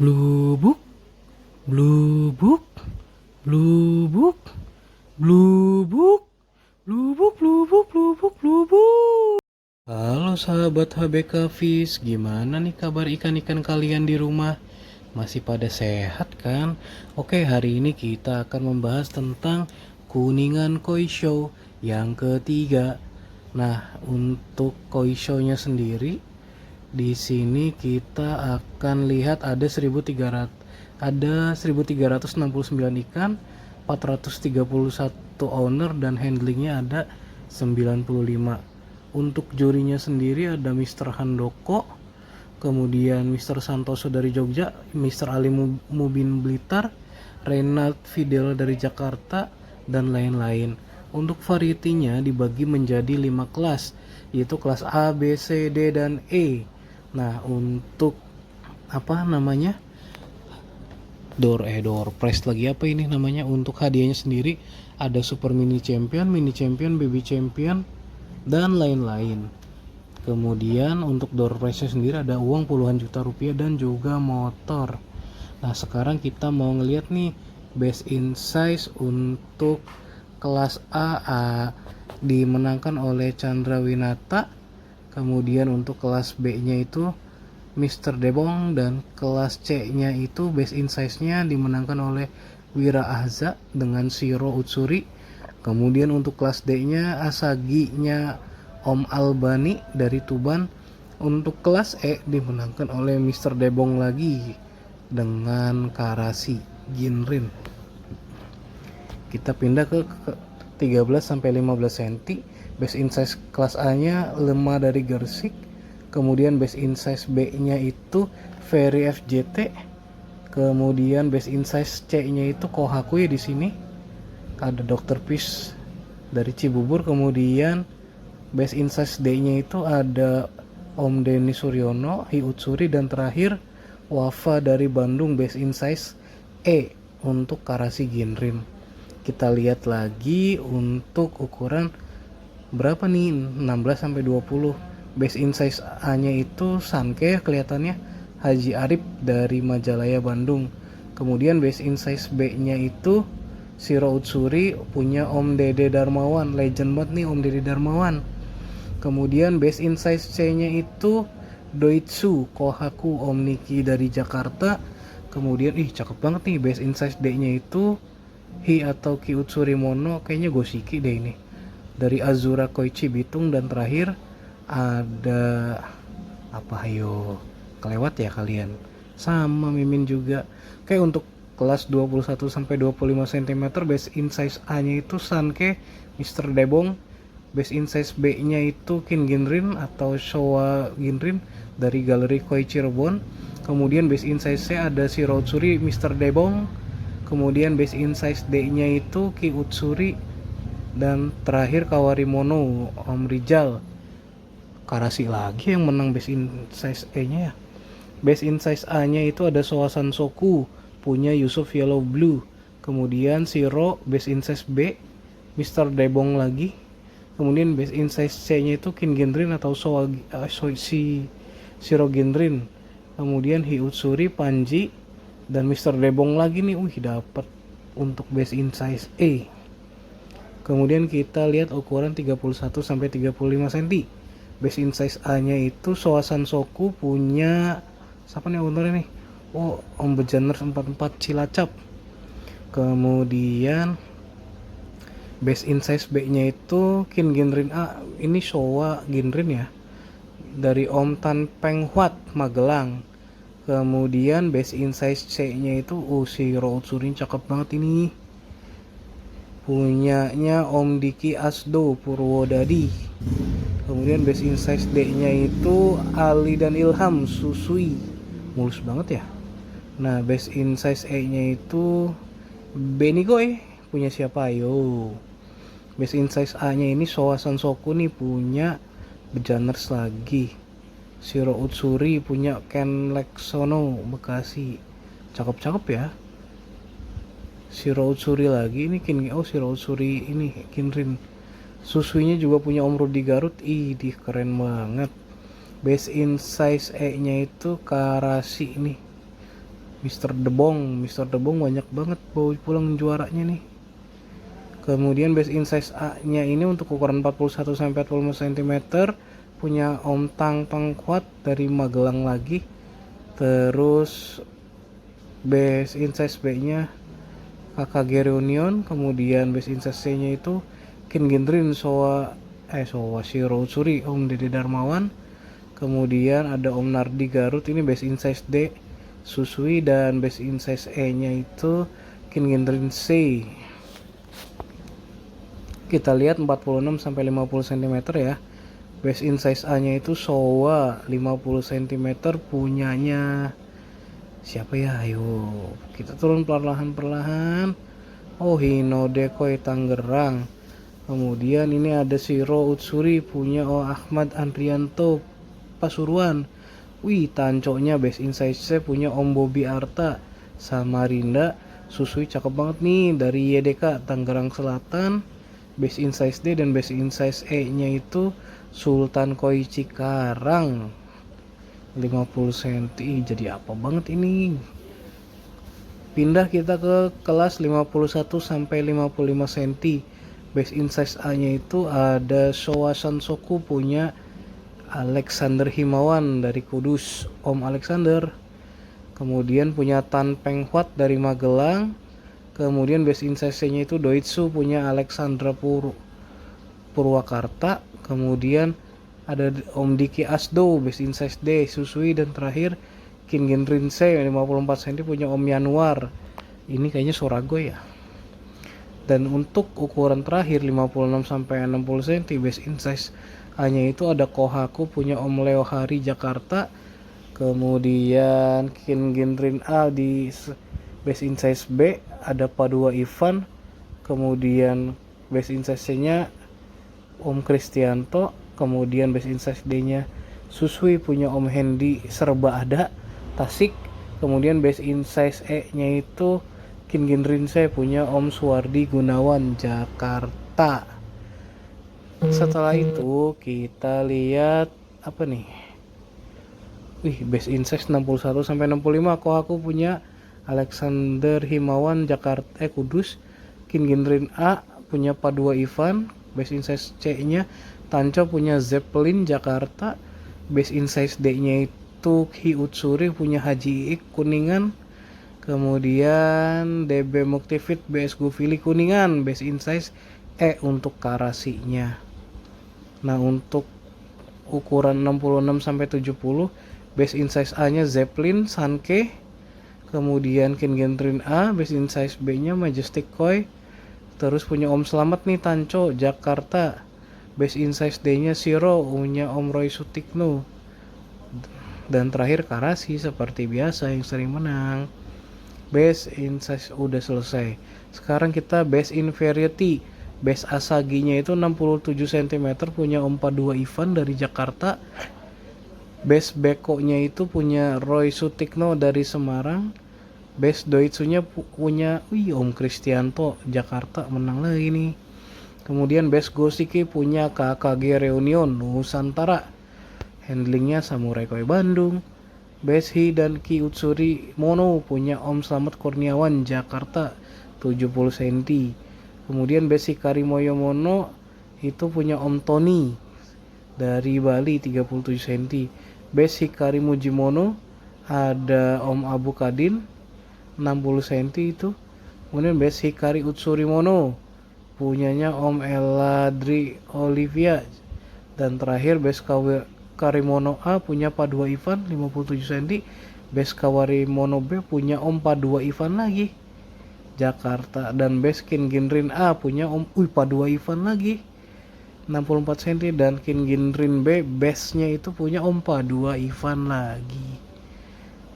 Blue book, blue book, blue book, blue book, blue book, blue book, blue book, blue book. Halo sahabat HBK Fish, gimana nih kabar ikan-ikan kalian di rumah? Masih pada sehat kan? Oke, hari ini kita akan membahas tentang Kuningan Koi Show yang ketiga. Nah, untuk Koi Show-nya sendiri, di sini kita akan lihat ada 1369 ikan, 431 owner dan handlingnya ada 95. Untuk jurinya sendiri ada Mr. Handoko, kemudian Mr. Santoso dari Jogja, Mr. Ali Mubin Blitar, Renald Fidel dari Jakarta, dan lain-lain. Untuk varietinya dibagi menjadi 5 kelas, yaitu kelas A, B, C, D, dan E. Nah, untuk apa namanya? Door prize lagi apa ini namanya? Untuk hadiahnya sendiri ada Super Mini Champion, Baby Champion, dan lain-lain. Kemudian untuk door prize-nya sendiri ada uang puluhan juta rupiah dan juga motor. Nah, sekarang kita mau ngeliat nih best in size untuk kelas A dimenangkan oleh Chandra Winata. Kemudian untuk kelas B-nya itu Mr. Debong, dan kelas C-nya itu best in size-nya dimenangkan oleh Wira Ahza dengan Shiro Utsuri. Kemudian untuk kelas D-nya Asagi-nya Om Albani dari Tuban. Untuk kelas E dimenangkan oleh Mr. Debong lagi dengan Karasi Ginrin. Kita pindah ke 13 sampai 15 cm. Best in size kelas A-nya Lemah dari Gersik. Kemudian best in size B-nya itu Ferry FJT. Kemudian best in size C-nya itu Kohaku ya di sini. Ada Dr. Fish dari Cibubur. Kemudian best in size D-nya itu ada Om Denny Suryono, Hi Utsuri, dan terakhir Wafa dari Bandung best in size E untuk Karasi Ginrin. Kita lihat lagi untuk ukuran berapa nih, 16 sampai 20. Best in size A-nya itu Sanke kelihatannya Haji Arif dari Majalaya Bandung. Kemudian best in size B-nya itu Shiro Utsuri punya Om Dede Darmawan, legend banget nih Om Dede Darmawan. Kemudian best in size C-nya itu Doitsu Kohaku Om Niki dari Jakarta. Kemudian cakep banget nih best in size D-nya itu Hi atau Ki Utsuri Mono, kayaknya Goshiki deh ini, dari Azura Koichi Bitung. Dan terakhir ada apa, ayo kelewat ya kalian, sama Mimin juga. Kayak untuk kelas 21 sampai 25 cm best in size A-nya itu Sanke Mr. Debong. Best in size B-nya itu Kin Ginrin atau Showa Ginrin dari Galeri Koi Cirebon. Kemudian best in size C ada Shiro Utsuri Mr. Debong. Kemudian best in size D-nya itu Ki Utsuri. Dan terakhir Kawarimono Om Rijal. Karasi lagi yang menang best in size E-nya ya. Best in size A-nya itu ada Soasan Soku punya Yusuf Yellow Blue. Kemudian Shiro best in size B Mr. Debong lagi. Kemudian best in size C-nya itu Kin Ginrin atau Shiro Ginrin. Kemudian Hi Utsuri, Panji, dan Mr. Debong lagi nih. Dapat untuk best in size E. Kemudian kita lihat ukuran 31 sampai 35 cm. Best in size A-nya itu Soasan Soku punya siapa nih ownernya nih? Om Bejaners 44 Cilacap. Kemudian best in size B-nya itu Kin Ginrin A. Ini Showa Ginrin ya, dari Om Tan Peng Huat Magelang. Kemudian best in size C-nya itu Shiro Utsuri, cakep banget ini, punyanya Om Diki Asdo Purwodadi. Kemudian best in size D-nya itu Ali dan Ilham Susui, mulus banget ya. Nah, best in size E-nya itu Benigoy, punya siapa ayo. Best in size A-nya ini Soasan Soku nih, punya Bejaners lagi. Shiro Utsuri punya Ken Leksono Bekasi, cakep-cakep ya. Shiro Utsuri lagi ini Shiro Utsuri ini Kinrin. Susuinya juga punya Om Rudi Garut. Keren banget. Best in size E nya itu Karasi ini, Mister Debong banyak banget bawa pulang juaranya nih. Kemudian base in size A nya ini untuk ukuran 41 sampai 45 cm, punya Om Tang Pangkuat dari Magelang lagi. Terus base in size B nya KKG Reunion. Kemudian base in size C nya itu Kin Gendrin Sowa Shiro Utsuri Om Dede Darmawan. Kemudian ada Om Nardi Garut, ini base in size D Susui. Dan base in size E nya itu Kin Gendrin C. Kita lihat 46 sampai 50 cm ya. Base in size A nya itu Sowa 50 cm, punyanya siapa ya? Ayo kita turun perlahan. Oh, Hinodekoi Tangerang. Kemudian ini ada Shiro Utsuri, punya Ahmad Andrianto Pasuruan. Wih, tancoknya base in size C punya Om Bobi Arta Samarinda. Susui cakep banget nih dari YDK Tangerang Selatan. Base in size D dan base in size E nya itu Sultan Koi Cikarang 50 cm. Jadi apa banget ini. Pindah kita ke kelas 51 sampai 55 cm. Base in size A nya itu ada Showa Sansoku, punya Alexander Himawan dari Kudus, Om Alexander. Kemudian punya Tan Peng Huat dari Magelang. Kemudian base in size nya itu Doitsu, punya Alexandra Purwakarta. Kemudian ada Om Diki Asdo, base in size D Susui. Dan terakhir Kin Gendrin C 54 cm, punya Om Yanuar. Ini kayaknya Sorago ya. Dan untuk ukuran terakhir 56 sampai 60 cm, base in size A nya itu ada Kohaku, punya Om Leo Hari Jakarta. Kemudian Kin Gendrin A di base in size B ada Padua Ivan. Kemudian base in size C nya Om Kristianto. Kemudian base in size D nya Susui, punya Om Hendy Serba Ada Tasik. Kemudian base in size E nya itu Kin Gendrin C, punya Om Suwardi Gunawan Jakarta. Setelah itu kita lihat apa nih. Wih, base in size 61 sampai 65. Kok aku punya Alexander Himawan Jakarta Kudus. Kin Gendrin A punya Padua Ivan. Base in size C nya Tanco, punya Zeppelin Jakarta. Base in size D nya itu Ki Utsuri, punya Haji Ik Kuningan. Kemudian DB Muktifit BS Gufili Kuningan, base in size E untuk karasinya. Nah, untuk ukuran 66 sampai 70, base in size A nya Zeppelin Sanke. Kemudian Kin Gendrin A, base in size B nya Majestic Koi. Terus punya Om Selamat nih Tanco Jakarta. Base in size D nya Shiro, punya Om Roy Sutikno. Dan terakhir karasi seperti biasa yang sering menang. Base in size udah selesai. Sekarang kita base in variety. Base Asagi nya itu 67 cm, punya Om Padua Ivan dari Jakarta. Base Beko nya itu punya Roy Sutikno dari Semarang. Base Doitsu nya punya Om Kristianto Jakarta, menang lagi nih. Kemudian base Gosiki punya KKG Reunion Nusantara. Handlingnya Samurai Koi Bandung. Base Hi dan Ki Utsuri Mono punya Om Slamet Kurniawan Jakarta 70 cm. Kemudian base Hikari Moyo Mono itu punya Om Tony dari Bali 37 cm. Base Hikari Mujimono ada Om Abu Kadin 60 cm itu. Kemudian base Hikari Utsuri Mono punyanya Om Eladri Olivia. Dan terakhir base Karimono A punya Padua Ivan 57 cm. Base Kawarimono B punya Om Padua Ivan lagi Jakarta. Dan base Kin Gendrin A punya Om Padua Ivan lagi 64 cm. Dan Kin Gendrin B base nya itu punya Om Padua Ivan lagi.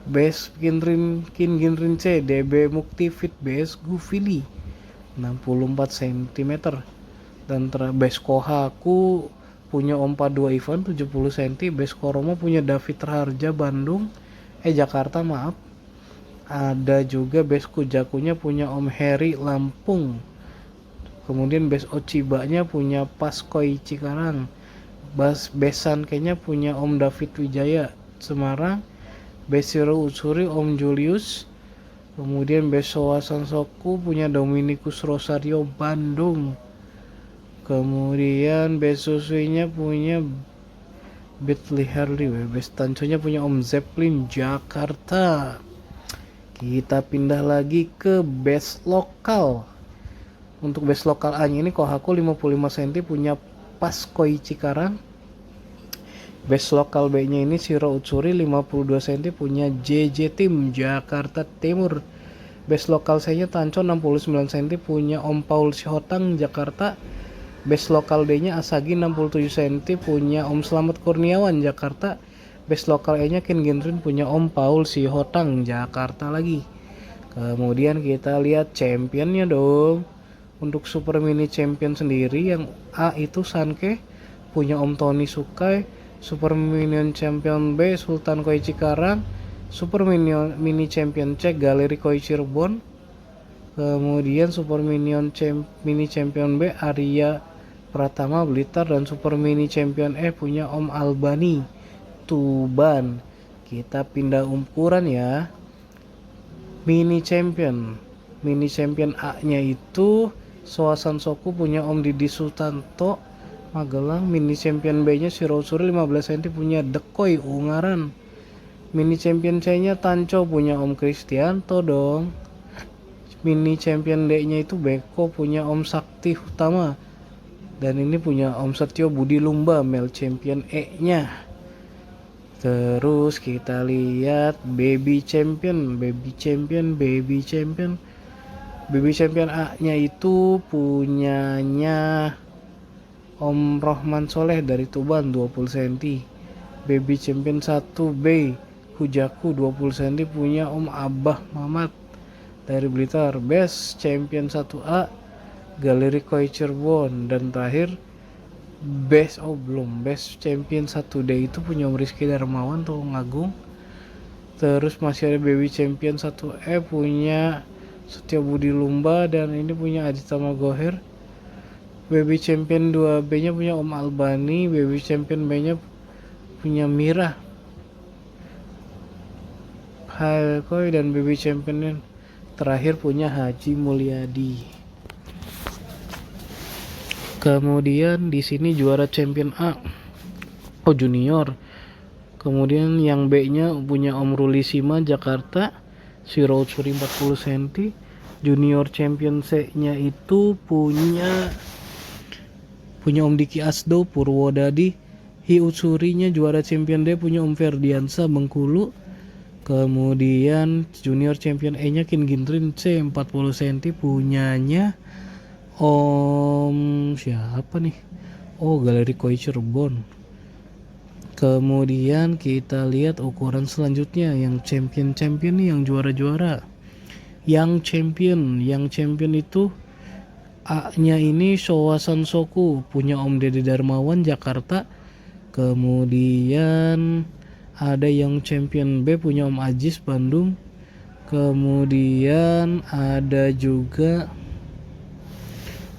Base Kin Gendrin C DB Muktifit BS Gufili 64 cm. Dan base Kohaku punya Om Padua Ivan 70 cm. Base Koromo punya David Raharja Bandung Jakarta maaf. Ada juga base Kujakunya punya Om Heri Lampung. Kemudian base Ochiba nya punya Paskoi Cikarang. Base Sankenya punya Om David Wijaya Semarang. Base Shiro Utsuri Om Julius Kemudian Besoa Sansoku punya Dominikus Rosario Bandung. Kemudian Besusuinya punya Bentley Harley. Bestanconya punya Om Zeppelin Jakarta. Kita pindah lagi ke base lokal. Untuk base lokal A nya ini Kohaku 55 cm punya Paskoi Cikarang. Base lokal B nya ini Shiro Utsuri 52 cm punya JJ Team Jakarta Timur. Base lokal C nya Tanco 69 cm punya Om Paul Sihotang Jakarta. Base lokal D nya Asagi 67 cm punya Om Slamet Kurniawan Jakarta. Base lokal E nya Ken Ginrin punya Om Paul Sihotang Jakarta lagi. Kemudian kita lihat championnya dong. Untuk Super Mini Champion sendiri yang A itu Sanke punya Om Tony Sukai. Super Minion Champion B Sultan Koi Cikarang. Super Mini Champion C Galeri Koi Cirebon. Kemudian Super Mini Champion B Arya Pratama Blitar. Dan Super Mini Champion E punya Om Albani Tuban. Kita pindah ukuran ya. Mini Champion A nya itu Soa Sansoku punya Om Didi Sutanto Magelang. Mini Champion B nya Shiro Utsuri 15 cm punya Dekoi Ungaran. Mini Champion C nya Tanco punya Om Kristianto dong. Mini Champion D nya itu Beko punya Om Sakti Utama. Dan ini punya Om Setio Budi Lumba. Male Champion E nya. Terus kita lihat Baby Champion A nya itu punyanya Om Rohman Soleh dari Tuban 20 cm. Baby Champion 1B Hujaku 20 cm punya Om Abah Mamat dari Blitar. Best Champion 1A Galeri Koi Cirebon. Dan terakhir Best Champion 1D itu punya Om Rizky Darmawan tuh Agung. Terus masih ada Baby Champion 1E punya Setia Budi Lumba. Dan ini punya Adita Magoher. Baby Champion 2B nya punya Om Albani. Baby Champion B nya punya Mira Halkoi. Dan Baby Champion terakhir punya Haji Mulyadi. Kemudian di sini juara Champion A junior. Kemudian yang B nya punya Om Ruli Sima Jakarta. Shiro Utsuri 40 cm. Junior Champion C nya itu punya Om Diki Asdo Purwodadi. Hi Utsuri nya juara Champion D punya Om Ferdiansa Bengkulu. Kemudian Junior Champion E nya Kin Ginrin C 40 cm punyanya Om siapa nih? Galeri Koi Cirebon. Kemudian kita lihat ukuran selanjutnya yang champion nih, yang juara-juara. Yang champion itu A nya ini Showa Sansoku punya Om Dede Darmawan Jakarta. Kemudian ada yang champion B punya Om Ajis Bandung. Kemudian ada juga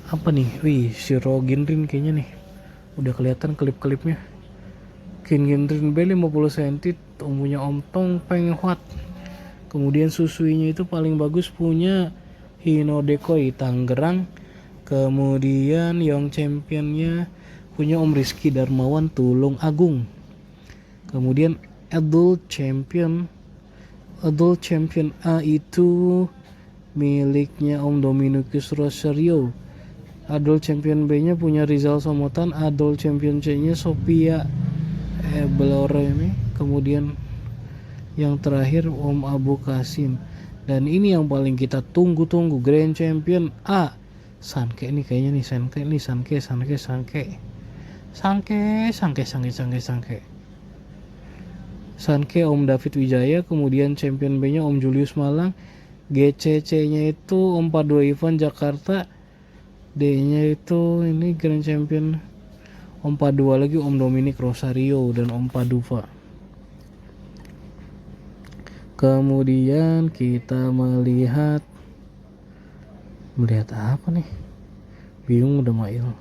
apa nih? Shiro Ginrin kayaknya nih. Udah kelihatan klip-klipnya. Kin Ginrin B 50 cm punya Om Tong Peng Huat. Kemudian susuinya itu paling bagus punya Hino Dekoi Tangerang. Kemudian yang championnya punya Om Rizky Darmawan Tulung Agung. Kemudian Adult Champion A itu miliknya Om Dominikus Rosario. Adult Champion B nya punya Rizal Somotan. Adult Champion C nya Sophia Beloremi. Kemudian yang terakhir Om Abu Kasim. Dan ini yang paling kita tunggu-tunggu, Grand Champion A Sanke nih kayaknya nih. Sanke Om David Wijaya. Kemudian Champion B nya Om Julius Malang. GCC nya itu Om Padua Ivan Jakarta. D nya itu ini Grand Champion Om Padua lagi Om Dominic Rosario dan Om Paduva. Kemudian kita melihat apa nih? Bingung udah Mail.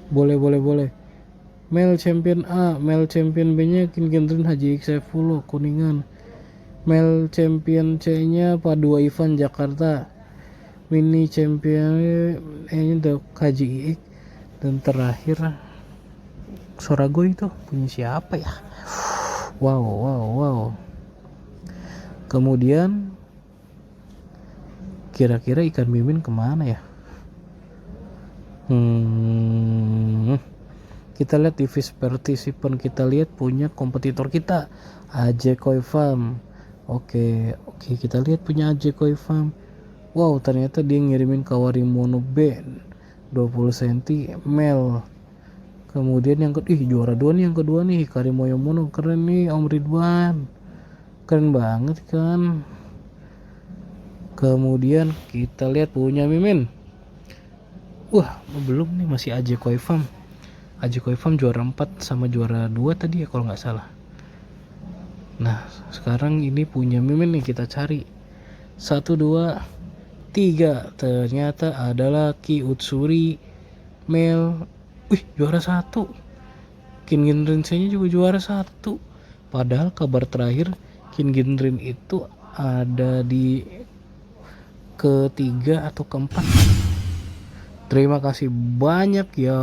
Boleh. Male Champion A, Male Champion B nya Kin Gendrin Haji X Saifullah Kuningan. Male Champion C-nya Padua Ivan Jakarta, Mini Champion E-nya KJIX, dan terakhir Sorago itu punya siapa ya? Wow. Kemudian kira-kira ikan mimin kemana ya? Kita lihat di fish participant, kita lihat punya kompetitor kita AJ Koi Farm. Oke, kita lihat punya AJ Koi Farm. Wow, ternyata dia ngirimin Kawari Mono B 20 cm male. Kemudian yang juara 2 nih, yang kedua nih Hikari Moyo Mono, keren nih Om Ridwan, keren banget kan. Kemudian kita lihat punya mimin. Belum nih, masih AJ Koi Farm. AJ Koi Farm juara 4 sama juara 2 tadi ya kalau nggak salah. Nah sekarang ini punya mimin nih, kita cari 1, 2, 3. Ternyata adalah Ki Utsuri male. Juara 1. Kin Ginrin nya juga juara 1. Padahal kabar terakhir Kin Ginrin itu ada di ketiga atau keempat. Terima kasih banyak ya.